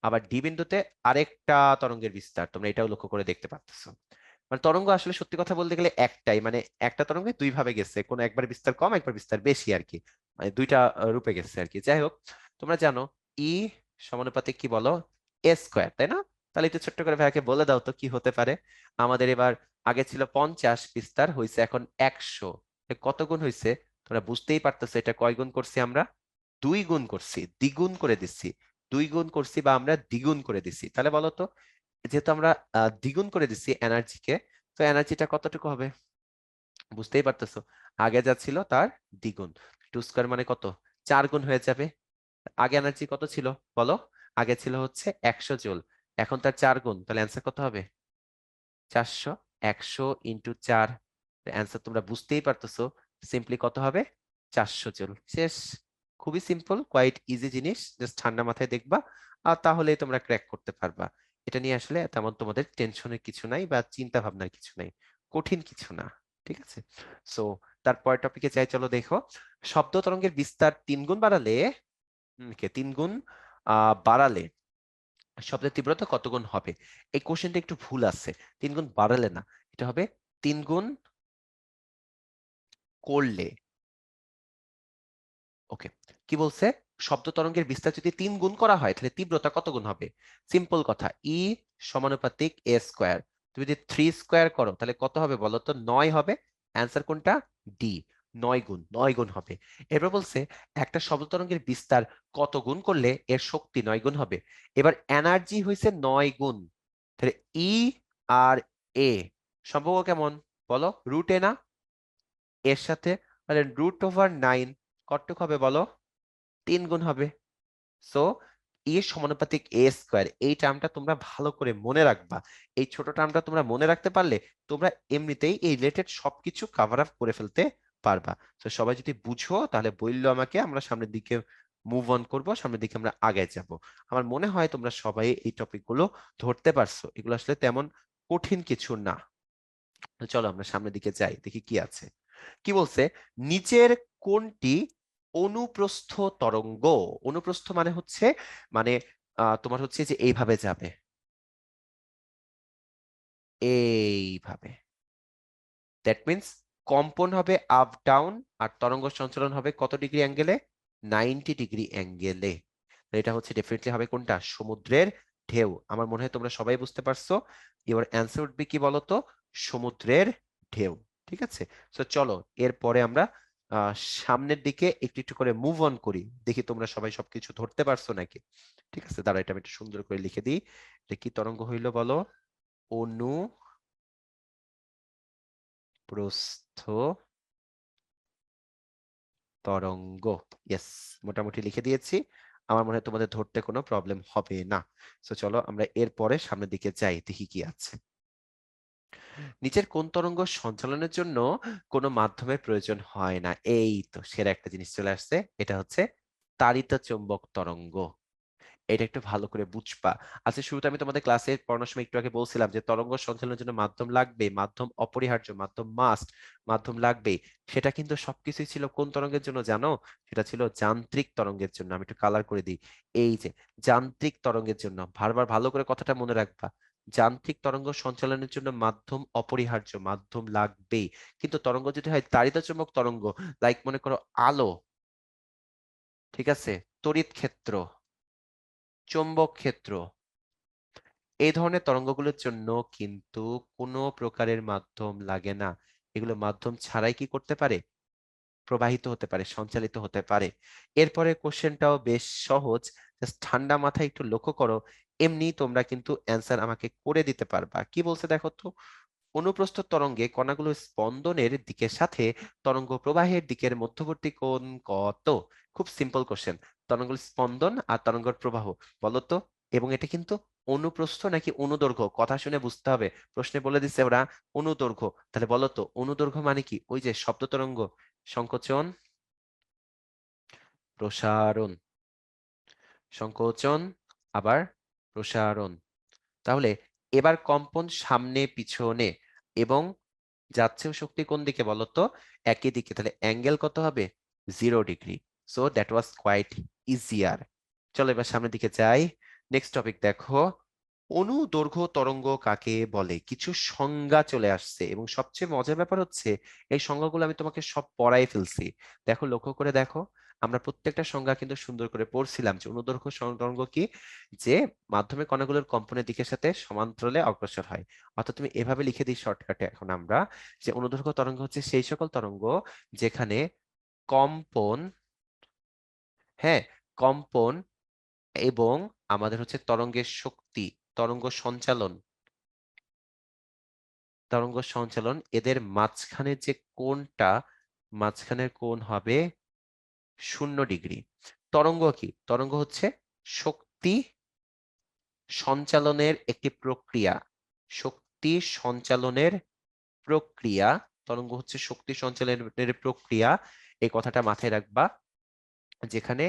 আবার ডি বিন্দুতে আরেকটা তরঙ্গের বিস্তার, তোমরা এটাও লক্ষ্য করে দেখতে পাচ্ছ। মানে তরঙ্গ আসলে সত্যি কথা বলতে গেলে একটাই, মানে একটা তরঙ্গে দুই ভাবে গেছে, কোনো একবার বিস্তার কম একবার বিস্তার বেশি আর কি, মানে দুইটা রূপে গেছে আর কি। যাই হোক, তোমরা জানো ই সমানুপাতিক কি বলো, এ স্কোয়ার, তাই না? তাহলে একটু ছোট্ট করে ভাইকে বলে দাও তো কি হতে পারে। আমাদের এবার আগে ছিল 50 বিস্তার হয়েছে এখন 100, কত গুণ হয়েছে তোমরা বুঝতেই পারতেছো। এটা কয় গুণ করছি আমরা, 2 গুণ করছি, দ্বিগুণ করে দিচ্ছি। 2 গুণ করছি বা আমরা দ্বিগুণ করে দিচ্ছি, তাহলে বলো তো যেহেতু আমরা দ্বিগুণ করে দিচ্ছি এনার্জিকে, তো এনার্জিটা কতটুকু হবে বুঝতেই পারতেছো, আগে যা ছিল তার দ্বিগুণ। 2 স্কোয়ার মানে কত, 4 গুণ হয়ে যাবে। আগে এনার্জি কত ছিল বলো, আগে ছিল হচ্ছে 100 জুল, এখন তার 4 গুণ, তাহলে অ্যান্সার কত হবে, 400। 100 × 4, অ্যান্সার তোমরা বুঝতেই পারতেছো সিম্পলি কত হবে, 400 জুল। শেষ, খুবই সিম্পল, কোয়াইট ইজি জিনিস, জাস্ট ঠান্ডা মাথায় দেখবা আর তাহলেই তোমরা ক্র্যাক করতে পারবা। এটা নিয়ে আসলে তেমন তোমাদের টেনশনের কিছু নাই বা চিন্তা ভাবনার কিছু নাই, কঠিন কিছু না। ঠিক আছে, সো তারপর টপিকে চাই, চলো দেখো। শব্দ তরঙ্গের বিস্তার 3 গুণ বাড়ালে, 3 গুণ বাড়ালে শব্দের তীব্রতা কত গুণ হবে? এই কোশ্চেনটা একটু ভুল আছে, 3 গুণ বাড়ালে না, এটা হবে 3 গুণ করলে। ওকে, কি বলছে, শব্দ তরঙ্গের বিস্তার যদি 3 গুণ করা হয় তাহলে তীব্রতা কত গুণ হবে? সিম্পল কথা, ই সমানুপাতিক এ স্কোয়ার। তুমি যদি 3 স্কোয়ার করো তাহলে কত হবে বলো তো, 9 হবে। অ্যান্সার কোনটা, ডি, 9 গুণ, 9 গুণ হবে। এবার বলছে একটা শব্দ তরঙ্গের বিস্তার কত গুণ করলে এর শক্তি 9 গুণ হবে। এবার এনার্জি হয়েছে 9 গুণ, তাহলে ই আর এ সম্পর্ক কেমন বলো, √a না এর সাথে, তাহলে √9 কতটুক হবে বলো, 3 গুণ হবে। সো এ সমানুপাতিক এ স্কোয়ার, এই টার্মটা তোমরা ভালো করে মনে রাখবা। এই ছোট টার্মটা তোমরা মনে রাখতে পারলে তোমরা এমনিতেই এই রিলেটেড সবকিছু কভার আপ করে ফেলতে পারবা। তো সবাই যদি বুঝো তাহলে বললো আমাকে, আমরা সামনের দিকে মুভ অন করবো, সামনের দিকে আমরা আগে যাব। আমার মনে হয় তোমরা সবাই এই টপিক গুলো ধরতে পারছো, এগুলো আসলে তেমন কঠিন কিছু না। তো চলো আমরা সামনের দিকে যাই, দেখি কি আছে। কি বলছে, নিচের কোনটি অনুপ্রস্থ তরঙ্গ? অনুপ্রস্থ মানে হচ্ছে মানে তোমার হচ্ছে যে এইভাবে যাবে, এইভাবে। দ্যাট মিন্স কম্পন হবে আপ ডাউন, আর তরঙ্গ সঞ্চালন হবে কত ডিগ্রি অ্যাঙ্গেলে? 90 ডিগ্রি অ্যাঙ্গেলে। এটা হচ্ছে ডেফিনেটলি হবে কোনটা? সমুদ্রের ঢেউ। আমার মনে হয় তোমরা সবাই বুঝতে পারছো। ইওর অ্যান্সার উড বি কি বলতো? সমুদ্রের ঢেউ। ঠিক আছে, তো চলো এরপরে আমরা আহ সামনের দিকে একটু একটু করে মুভ অন করি, দেখি তোমরা সবাই সবকিছু ধরতে পারছো নাকি। ঠিক আছে, দাঁড়া এটা আমি একটু সুন্দর করে লিখে দিই। এটা কি তরঙ্গ হইলো বলো? অনুপ্রস্থ তরঙ্গ। ইয়েস, মোটামুটি লিখে দিয়েছি। আমার মনে হয় তোমাদের ধরতে কোনো প্রবলেম হবে না। তো চলো আমরা এরপরে সামনের দিকে যাই, দেখি কি আছে। নিচের কোন তরঙ্গ সঞ্চালনের জন্য কোনো মাধ্যমের প্রয়োজন হয় না? এই তো সেরা একটা জিনিস চলে আসছে, এটা হচ্ছে তাড়িত চৌম্বক তরঙ্গ। এটা একটু ভালো করে বুঝবা। আচ্ছা, শুরুতে আমি তোমাদের ক্লাসে পড়ানোর সময় একটু আগে বলছিলাম যে তরঙ্গ সঞ্চালনের জন্য মাধ্যম লাগবে, মাধ্যম অপরিহার্য, মাধ্যম মাস্ট, মাধ্যম লাগবে। সেটা কিন্তু সবকিছুই ছিল কোন তরঙ্গের জন্য জানো? সেটা ছিল যান্ত্রিক তরঙ্গের জন্য। আমি একটু কালার করে দিই। এই যে যান্ত্রিক তরঙ্গের জন্য, বারবার ভালো করে কথাটা মনে রাখবা। যান্ত্রিক তরঙ্গ সঞ্চালনের জন্য মাধ্যম অপরিহার্য, মাধ্যম লাগবেই। কিন্তু তরঙ্গ যদি হয় তাড়িত চৌম্বক তরঙ্গ, লাইক মনে করো আলো, ঠিক আছে, তড়িৎ ক্ষেত্র, চৌম্বক ক্ষেত্র, এই ধরনের তরঙ্গগুলোর জন্য কিন্তু কোনো প্রকারের মাধ্যম লাগে না। এগুলো মাধ্যম ছাড়াই কি করতে পারে? প্রবাহিত হতে পারে, সঞ্চালিত হতে পারে। এরপরে কোশ্চেনটাও বেশ সহজ, জাস্ট ঠান্ডা মাথায় একটু লক্ষ্য করো। এমনি তোমরা কিন্তু অ্যান্সার আমাকে করে দিতে পারবা। কি বলছে দেখো তো? অনুপ্রস্থ তরঙ্গে কণাগুলোর স্পন্দনের দিকের সাথে তরঙ্গ প্রবাহের দিকের মধ্যবর্তী কোণ কত? খুব সিম্পল কোশ্চেন। তরঙ্গের স্পন্দন আর তরঙ্গের প্রবাহ বলো তো। এবং এটা কিন্তু অনুপ্রস্থ নাকি অনুদৈর্ঘ্য, কথা শুনে বুঝতে হবে। প্রশ্নে বলে দিচ্ছে ওরা অনুদৈর্ঘ্য। তাহলে বলো তো অনুদৈর্ঘ্য মানে কি? ওই যে শব্দ তরঙ্গ, সংকোচন, প্রসারণ, সংকোচন, আবার প্রসারণ। তাহলে এবার কম্পন সামনে পিছনে এবং যাচ্ছেও শক্তি কোন দিকে বলতো? একই দিকে। তাহলে অ্যাঙ্গেল কত হবে? 0 degree. So that was quite easier. চলো এবার সামনের দিকে যাই। নেক্সট টপিক দেখো, অনুদৈর্ঘ্য তরঙ্গ কাকে বলে? কিছু সংজ্ঞা চলে আসছে, এবং সবচেয়ে মজার ব্যাপার হচ্ছে এই সংজ্ঞাগুলো আমি তোমাকে সব পড়াই ফেলছি। দেখো, লক্ষ্য করে দেখো, আমরা প্রত্যেকটা সংজ্ঞা কিন্তু সুন্দর করে পড়ছিলাম। যে অনুদৈর্ঘ্য তরঙ্গ কি? যে মাধ্যমে কণাগুলোর কম্পনের দিকের সাথে সমান্তরালে অগ্রসর হয়। অর্থাৎ তুমি এভাবে লিখে দিই শর্টকাটে এখন আমরা, যে অনুদৈর্ঘ্য তরঙ্গ হচ্ছে সেই সকল তরঙ্গ যেখানে কম্পন, হ্যাঁ, কম্পন এবং আমাদের হচ্ছে তরঙ্গের শক্তি, তরঙ্গ সঞ্চালন, তরঙ্গ সঞ্চালন এদের মাঝখানে যে কোণটা, মাঝখানের কোণ হবে 0 ডিগ্রি। তরঙ্গ কি? তরঙ্গ হচ্ছে শক্তি সঞ্চালনের একটি প্রক্রিয়া। শক্তি সঞ্চালনের প্রক্রিয়া। তরঙ্গ হচ্ছে শক্তি সঞ্চালনের প্রক্রিয়া। এই কথাটা মাথায় রাখবা। যেখানে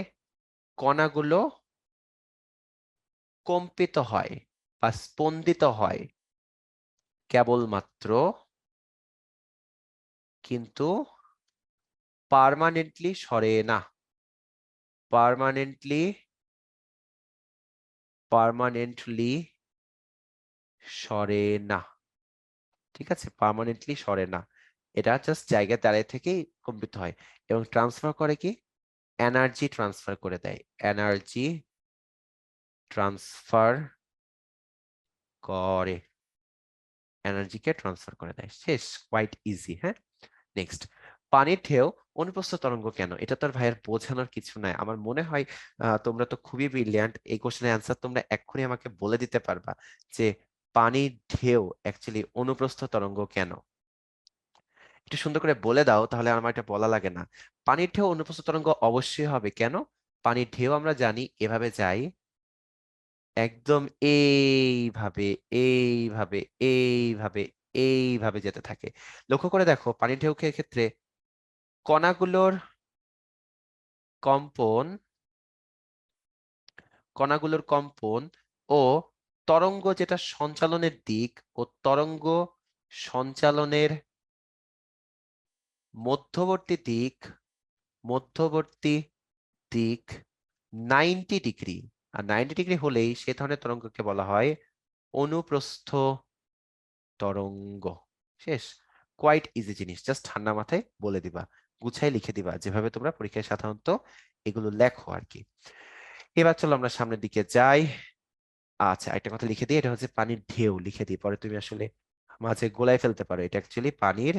কণাগুলো কম্পিত হয় বা স্পন্দিত হয় কেবলমাত্র, কিন্তু পার্মানেন্টলি সরে না। পার্মানেন্টলি, পার্মানেন্টলি সরে না। ঠিক আছে, পার্মানেন্টলি সরে না। এটা জাস্ট জায়গায় দাঁড়িয়ে থেকেই কম্পিত হয়। এবং ট্রান্সফার করে কি? এনার্জি ট্রান্সফার করে দেয়। এনার্জি ট্রান্সফার করে, এনার্জিকে ট্রান্সফার করে দেয়। শেষ, কোয়াইট ইজি। হ্যাঁ, নেক্সট, পানির ঢেউ অনুপ্রস্থ তরঙ্গ কেন? এটা তো আর ভাইয়ের বোঝানোর কিছু নাই। আমার মনে হয় তোমরা তো খুবই ব্রিলিয়ান্ট, এই কোশ্চেনের অ্যান্সার তোমরা এক্ষুনি আমাকে বলে দিতে পারবা যে পানির ঢেউ অ্যাকচুয়ালি অনুপ্রস্থ তরঙ্গ কেন। একটু সুন্দর করে বলে দাও, তাহলে আমার এটা বলা লাগে না। পানির ঢেউ অনুপ্রস্থ তরঙ্গ অবশ্যই হবে। কেন? পানির ঢেউ আমরা জানি এভাবে যায়, একদম এইভাবে, এইভাবে, এইভাবে, এইভাবে যেতে থাকে। লক্ষ্য করে দেখো পানির ঢেউ ক্ষেত্রে কণাগুলোর কম্পন, কণাগুলোর কম্পন ও তরঙ্গ যেটা সঞ্চালনের দিক, ও তরঙ্গ সঞ্চালনের মধ্যবর্তী দিক, মধ্যবর্তী দিক 90 ডিগ্রি। আর 90 ডিগ্রি হলেই সে ধরনের তরঙ্গকে বলা হয় অনুপ্রস্থ তরঙ্গ। শেষ। কোয়াইট ইজি জিনিস, জাস্ট ঠান্ডা মাথায় বলে দিবা, গুছাই লিখে দিবা, যেভাবে তোমরা পরীক্ষায় সাধারণত এগুলো লেখো আর কি। এবার চলো আমরা সামনের দিকে যাই। আচ্ছা, একটা কথা লিখে দিই, এটা হচ্ছে পানির ঢেউ লিখে দিই, পরে তুমি আসলে মাঝে গোলায় ফেলতে পারো, এটা অ্যাকচুয়ালি পানির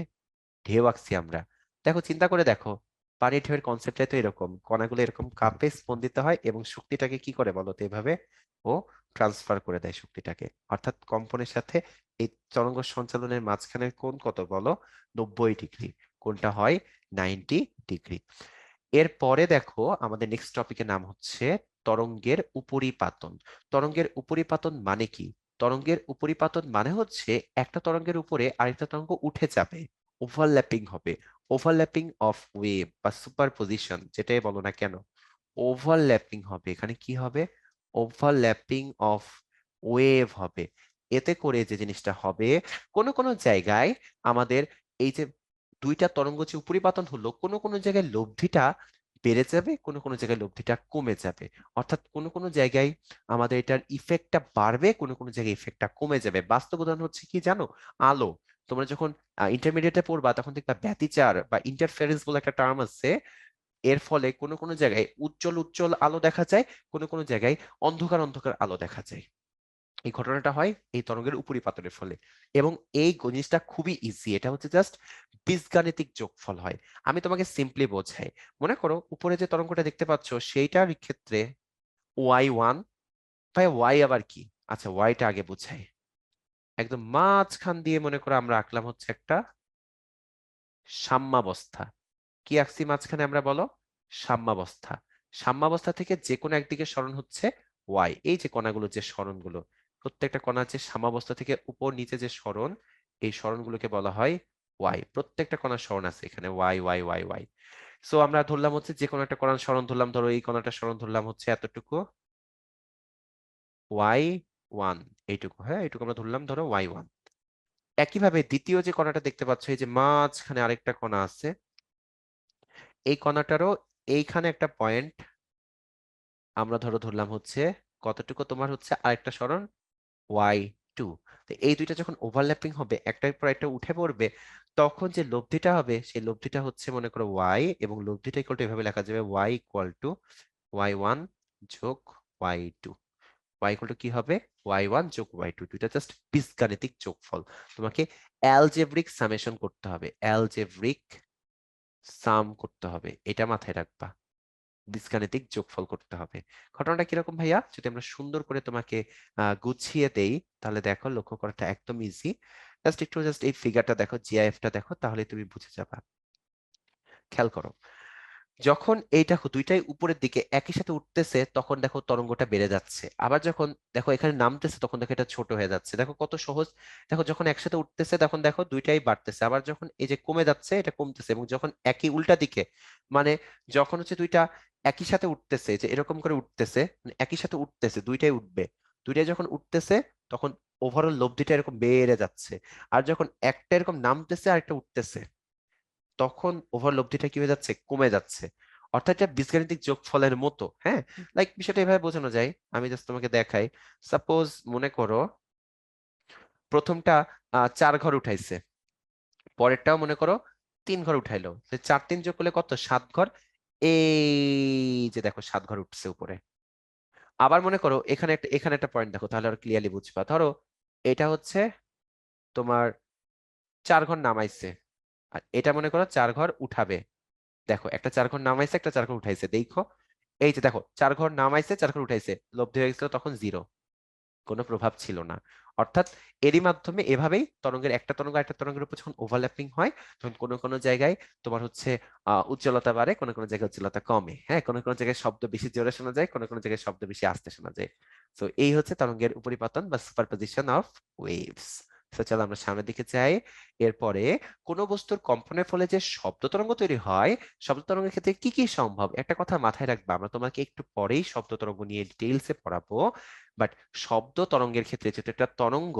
ঢেউ আঁকছি আমরা। দেখো, চিন্তা করে দেখো, পানির ঢেউয়ের কনসেপ্টটাই তো এরকম, কণাগুলো এরকম কাপে স্পন্দিত হয় এবং শক্তিটাকে কি করে বলো তো, এভাবে ও ট্রান্সফার করে দেয় শক্তিটাকে, অর্থাৎ কম্পনের সাথে এই তরঙ্গ সঞ্চালনের মাঝখানের কোণ কত বলো, 90 ডিগ্রি। কোনটা হয় 90 ডিগ্রি। এরপরে দেখো আমাদের নেক্সট টপিকের নাম হচ্ছে তরঙ্গের উপরিপাতন। তরঙ্গের উপরিপাতন মানে কি? তরঙ্গের উপরিপাতন মানে হচ্ছে একটা তরঙ্গের উপরে আরেকটা তরঙ্গ উঠে যাবে, ওভারল্যাপিং হবে। ওভারল্যাপিং অফ ওয়েভ বা সুপারপজিশন যেটাই বলো না কেন, ওভারল্যাপিং হবে। এখানে কি হবে? ওভারল্যাপিং অফ ওয়েভ হবে। এতে করে যে জিনিসটা হবে, কোন কোন জায়গায় আমাদের এই যে দুইটা তরঙ্গ যে উপরিপাতন হলো, কোন কোন জায়গায় লব্ধিটা বেড়ে যাবে, কোন কোন জায়গায় লব্ধিটা কমে যাবে। অর্থাৎ কোন কোন জায়গায় আমাদের এটার ইফেক্টটা বাড়বে, কোন কোন জায়গায় ইফেক্টটা কমে যাবে। বাস্তব উদাহরণ হচ্ছে কি জানো, আলো। তোমরা যখন ইন্টারমিডিয়েটে পড়বা তখন দেখবা ব্যতিচার বা ইন্টারফেরেন্স বলে একটা টার্ম আছে। এর ফলে কোন কোন জায়গায় উজ্জ্বল উজ্জ্বল আলো দেখা যায়, কোন কোন জায়গায় অন্ধকার অন্ধকার আলো দেখা যায়। এই ঘটনাটা হয় এই তরঙ্গের উপরিপাতনের ফলে। এবং এই জিনিসটা খুবই ইজি, এটা হচ্ছে জাস্ট বীজগাণিতিক যোগফল হয়। আমি তোমাকে সিম্পলি বোঝাই। মনে করো উপরে যে তরঙ্গটা দেখতে পাচ্ছ সেইটার ক্ষেত্রে y1, ভাই ওয়াই আবার কি? আচ্ছা, ওয়াইটা আগে বুঝাই। একদম মাঝখান দিয়ে মনে করো আমরা আঁকলাম হচ্ছে একটা সাম্যাবস্থা। কি আঁকছি মাঝখানে আমরা বলো? সাম্যাবস্থা। সাম্যাবস্থা থেকে যে কোনো একদিকে সরণ হচ্ছে ওয়াই। এই যে কণাগুলো, যে সরণগুলো, প্রত্যেকটা কণা যে সাম্যাবস্থা থেকে উপর নিচে যে সরণ, এই সরণগুলোকে বলা হয় ওয়াই। প্রত্যেকটা কণার সরণ আছে এখানে Y Y Y Y. So আমরা ধরলাম হচ্ছে যে কোনো একটা কণার সরণ ধরলাম, ধরো এই কণাটার সরণ ধরলাম হচ্ছে এতটুকু, y1, এইটুকু। হ্যাঁ, এইটুকু আমরা ধরলাম ধরো y1। একইভাবে দ্বিতীয় যে কণাটা দেখতে পাচ্ছ, এই যে মাঝখানে আরেকটা কণা আছে, এই কণাটারও এইখানে একটা পয়েন্ট আমরা ধরো ধরলাম হচ্ছে কতটুকু, তোমার হচ্ছে আরেকটা সরণ y2। তো এই দুইটা যখন ওভারল্যাপিং হবে, একটার পর একটা উঠে পড়বে, তখন যে লব্ধিটা হবে সেই লব্ধিটা হচ্ছে মনে করো y, এবং লব্ধিটা ইকুয়াল টু এভাবে লেখা যাবে y ইকুয়াল টু y1 যোগ y2। y ইকুয়াল টু কি হবে? y1 যোগ y2। দুইটা জাস্ট বীজগাণিতিক যোগফল। তোমাকে অ্যালজেব্রিক সামেশন করতে হবে, অ্যালজেব্রিক সাম করতে হবে, এটা মাথায় রাখবা। বীজগাণিতিক যোগফল করতে হবে। ঘটনাটা কিরকম ভাইয়া, যদি আমরা সুন্দর করে তোমাকে গুছিয়ে দেই, তাহলে দেখো লক্ষ্য করাটা একদম ইজি। জাস্ট এই ফিগারটা দেখো, জিআইএফটা দেখো, তাহলে তুমি বুঝে যাবা। খেয়াল করো, যখন এইটা দুইটাই উপরের দিকে একই সাথে উঠতেছে তখন দেখো তরঙ্গটা বেড়ে যাচ্ছে, আবার যখন দেখো এখানে নামতেছে তখন দেখো এটা ছোট হয়ে যাচ্ছে। দেখো কত সহজ। দেখো যখন একসাথে উঠতেছে তখন দেখো দুইটাই বাড়তেছে, আবার যখন এই যে কমে যাচ্ছে এটা কমতেছে, এবং যখন একই উল্টা দিকে, মানে যখন হচ্ছে দুইটা একই সাথে উঠতেছে, যে এরকম করে উঠতেছে, মানে একই সাথে উঠতেছে, দুইটাই উঠবে, দুইটাই যখন উঠতেছে তখন ওভারঅল লব্ধিটা এরকম বেড়ে যাচ্ছে। আর যখন একটা এরকম নামতেছে আর একটা উঠতেছে, তখন ওভারলব্ধিটা কি হয়ে যাচ্ছে, কমে যাচ্ছে। অর্থাৎ এটা বীজগাণিতিক যোগফলের মতো। হ্যাঁ, লাইক বিষয়টা এভাবে বোঝানো যায়, আমি জাস্ট তোমাকে দেখাই। সাপোজ মনে করো প্রথমটা 4 ঘর উঠাইছে, পরেরটাও মনে করো 3 ঘর উঠাইলো, 4 3 যোগ করলে কত, 7 ঘর। এই যে দেখো 7 ঘর উঠছে উপরে। আবার মনে করো এখানে একটা পয়েন্ট দেখো, তাহলে আর ক্লিয়ারলি বুঝবা। ধরো এটা হচ্ছে তোমার 4 ঘর নামাইছে, আর এটা মনে করো 4 ঘর উঠাবে। দেখো একটা 4 ঘর নামাইছে, একটা 4 ঘর উঠাইছে, দেখো এই যে দেখো 4 ঘর নামাইছে, 4 ঘর উঠাইছে, লব্ধি হয়ে গেছিল তখন 0, কোনো প্রভাব ছিল না। অর্থাৎ এরই মাধ্যমে এভাবেই তরঙ্গের একটা তরঙ্গ একটা তরঙ্গের উপর যখন ওভারল্যাপিং হয়, তখন কোনো কোনো জায়গায় তোমার হচ্ছে উজ্জ্বলতা বাড়ে, কোনো কোনো জায়গায় উজ্জ্বলতা কমে। হ্যাঁ, কোনো কোনো জায়গায় শব্দ বেশি জোরে শোনা যায়, কোনো কোনো জায়গায় শব্দ বেশি আস্তে শোনা যায়। তো এই হচ্ছে তরঙ্গের উপরিপাতন বা সুপারপজিশন অফ ওয়েভস। তো চলো আমরা সামনের দিকে যাই। এরপরে কোন বস্তুর কম্পনের ফলে যে শব্দ তরঙ্গ তৈরি হয়, শব্দ তরঙ্গের ক্ষেত্রে কি কি সম্ভব, একটা কথা মাথায় রাখবা, আমরা তোমাকে একটু পরেই শব্দ তরঙ্গ নিয়ে ডিটেইলসে পড়াবো। বাট শব্দ তরঙ্গের ক্ষেত্রে যেটা একটা তরঙ্গ,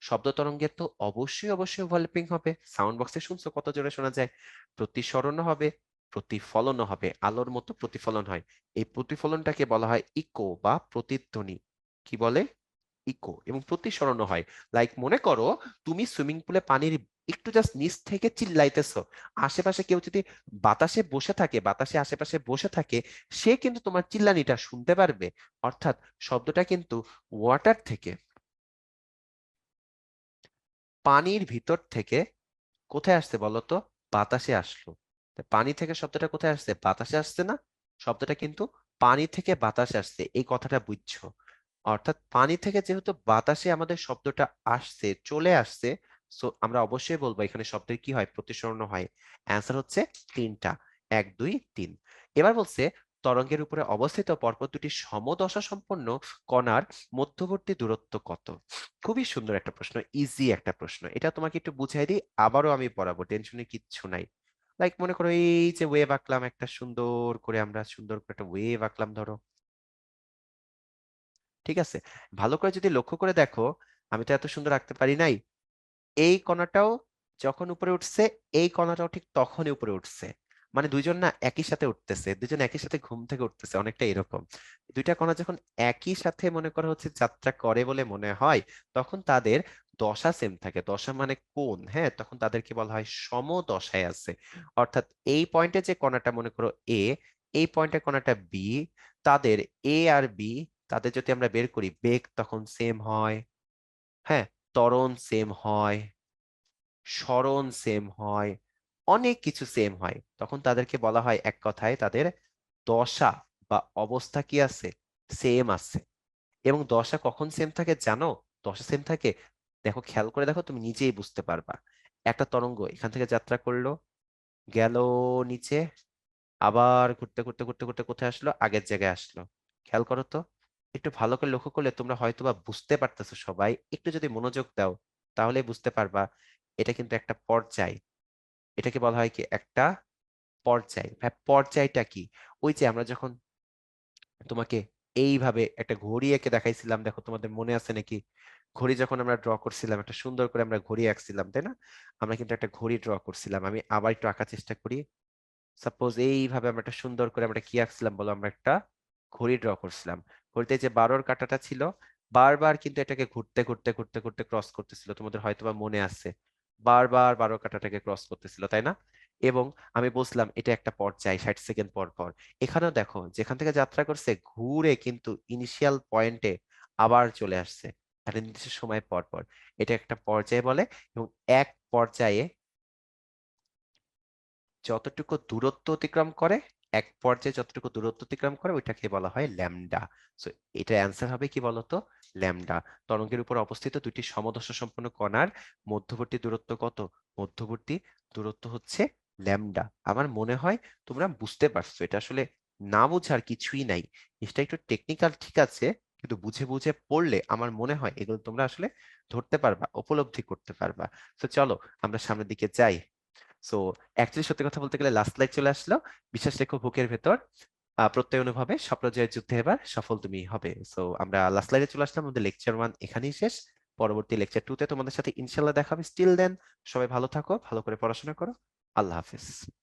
শব্দ তরঙ্গের তো অবশ্যই অবশ্যই ওভারল্যাপিং হবে। সাউন্ড বক্সে শুনছো কত জোরে শোনা যায়, প্রতিসরণ হবে, প্রতিফলনও হবে, আলোর মতো প্রতিফলন হয়। এই প্রতিফলনটাকে বলা হয় ইকো বা প্রতিধ্বনি। কি বলে? ইকো। এবং প্রতিসরণও হয়। লাইক মনে করো তুমি সুইমিং পুলে পানির একটু জাস্ট নিচ থেকে চিল্লাইতেছো, আশেপাশে কেউ যদি বাতাসে বসে থাকে, বাতাসে আশেপাশে বসে থাকে, সে কিন্তু তোমার চিল্লানিটা শুনতে পারবে। অর্থাৎ শব্দটা কিন্তু ওয়াটার থেকে, পানির ভিতর থেকে কোথায় আসছে বলতো? বাতাসে আসলো। তা পানি থেকে শব্দটা কোথায় আসছে? বাতাসে আসছে না? শব্দটা কিন্তু পানি থেকে বাতাসে আসছে, এই কথাটা বুঝছো? অর্থাৎ পানি থেকে যেহেতু বাতাসে আমাদের শব্দটা আসছে, চলে আসছে, সো আমরা অবশ্যই বলবো এখানে শব্দের কি হয়? প্রতিসরণ হয়। অ্যান্সার হচ্ছে তিনটা, 1 2 3। এবার বলছে তরঙ্গের উপরে অবস্থিত পরপর দুটি সমদশা সম্পন্ন কণার মধ্যবর্তী দূরত্ব কত? খুবই সুন্দর একটা প্রশ্ন, ইজি একটা প্রশ্ন। এটা তোমাকে একটু বুঝাই দিই, আবারও আমি পড়াবো, টেনশনে কিচ্ছু নাই। লাইক মনে করো এই যে ওয়েভ আঁকলাম, একটা সুন্দর করে আমরা সুন্দর করে একটা ওয়েভ আঁকলাম ধরো, ঠিক আছে? ভালো করে যদি লক্ষ্য করে দেখো, আমি তো এত সুন্দর আঁকতে পারি নাই। এই কণাটাও যখন উপরে উঠছে, এই কণাটাও ঠিক তখনই উপরে উঠছে। মানে দুইজন না একই সাথে উঠতেছে, দুইজন একই সাথে ঘুম থেকে উঠতেছে, অনেকটা এরকম। দুইটা কণা যখন একই সাথে মনে করা হচ্ছে যাত্রা করে বলে মনে হয়, তখন তাদের দশা সেম থাকে। দশা মানে কোণ, হ্যাঁ, তখন তাদেরকে বলা হয় সমদশায় আছে। অর্থাৎ এই পয়েন্টে যে কণাটা মনে করো এ, এই পয়েন্টে কণাটা বি, তাদের এ আর বি, তাদের যদি আমরা বের করি, বেগ তখন সেম হয়, হ্যাঁ, ত্বরণ সেম হয়, সরণ সেম হয়, অনেক কিছু সেম হয়। তখন তাদেরকে বলা হয় এক কথায় তাদের দশা বা অবস্থা কি আছে? সেম আছে। এবং দশা কখন সেম থাকে জানো? দশা সেম থাকে, দেখো খেয়াল করে দেখো, তুমি নিজেই বুঝতে পারবা। একটা তরঙ্গ এখান থেকে যাত্রা করলো, গেল নিচে, আবার ঘুরতে ঘুরতে ঘুরতে ঘুরতে কোথায় আসলো? আগের জায়গায় আসলো। খেয়াল করো তো, একটু ভালো করে লক্ষ্য করলে তোমরা হয়তোবা বুঝতে পারতেছো। সবাই একটু যদি মনোযোগ দাও তাহলে বুঝতে পারবা এটা কিন্তু একটা পর্যায়। এটাকে বলা হয় কি? একটা পর্যায়। ভাই পর্যায়টা কি? ওই যে আমরা যখন তোমাকে এইভাবে একটা ঘড়ি এঁকে দেখাইছিলাম, দেখো তোমাদের মনে আছে নাকি? ঘড়ি যখন আমরা ড্র করছিলাম, একটা সুন্দর করে আমরা ঘড়ি আঁকছিলাম, তাই না? আমরা কিন্তু একটা ঘড়ি ড্র করছিলাম। আমি আবার একটু আঁকার চেষ্টা করি। সাপোজ এইভাবে আমরা একটা সুন্দর করে আমরা কি আঁকছিলাম বলো? আমরা একটা ঘড়ি ড্র করছিলাম। ঘড়িতে যে 12-র কাঁটাটা ছিল, বারবার কিন্তু এটাকে ঘুরতে ঘুরতে ঘুরতে ঘুরতে ক্রস করতেছিল, তোমাদের হয়তোবা মনে আছে। বারবার 12 কাঁটাটাকে ক্রস করতেছিল, তাই না? এবং আমি বলছিলাম এটা একটা পর্যায়, 60 সেকেন্ড পর পর। এখানেও দেখো যেখান থেকে যাত্রা করছে, ঘুরে কিন্তু ইনিশিয়াল পয়েন্টে আবার চলে আসছে একটা নির্দিষ্ট সময় পর পর। এটা একটা পর্যায় বলে। এবং এক পর্যায়ে যতটুকু দূরত্ব অতিক্রম করে, এক পর্যায়ে যতটুকু দূরত্ব অতিক্রম করে, ওইটাকে বলা হয় ল্যামডা। সো এটা অ্যান্সার হবে কি বলতো? ল্যামডা। তরঙ্গের উপর অবস্থিত দুইটি সমদশা সম্পন্ন কণার মধ্যবর্তী দূরত্ব কত? মধ্যবর্তী দূরত্ব হচ্ছে ল্যামডা। আমার মনে হয় তোমরা বুঝতে পারছো। এটা আসলে না বোঝার কিছুই নাই। এটা একটু টেকনিক্যাল ঠিক আছে, কিন্তু বুঝে বুঝে পড়লে আমার মনে হয় এগুলো তোমরা আসলে ধরতে পারবা, উপলব্ধি করতে পারবা। তো চলো আমরা সামনের দিকে যাই। সো অ্যাকচুয়ালি সত্যি কথা বলতে গেলে লাস্ট লাইক চলে আসলো। বিশ্বাস রেখো বুকের ভেতর, প্রত্যয় অনুভবে স্বপ্ন জয়ের যুদ্ধে এবার সফল তুমি হবে। সো আমরা লাস্ট লাইনে চলে আসলাম, আমাদের লেকচার 1 এখানেই শেষ। পরবর্তী লেকচার 2-তে তোমাদের সাথে ইনশাল্লাহ দেখা হবে। স্টিল দেন সবাই ভালো থাকো, ভালো করে পড়াশোনা করো। আল্লাহ হাফেজ।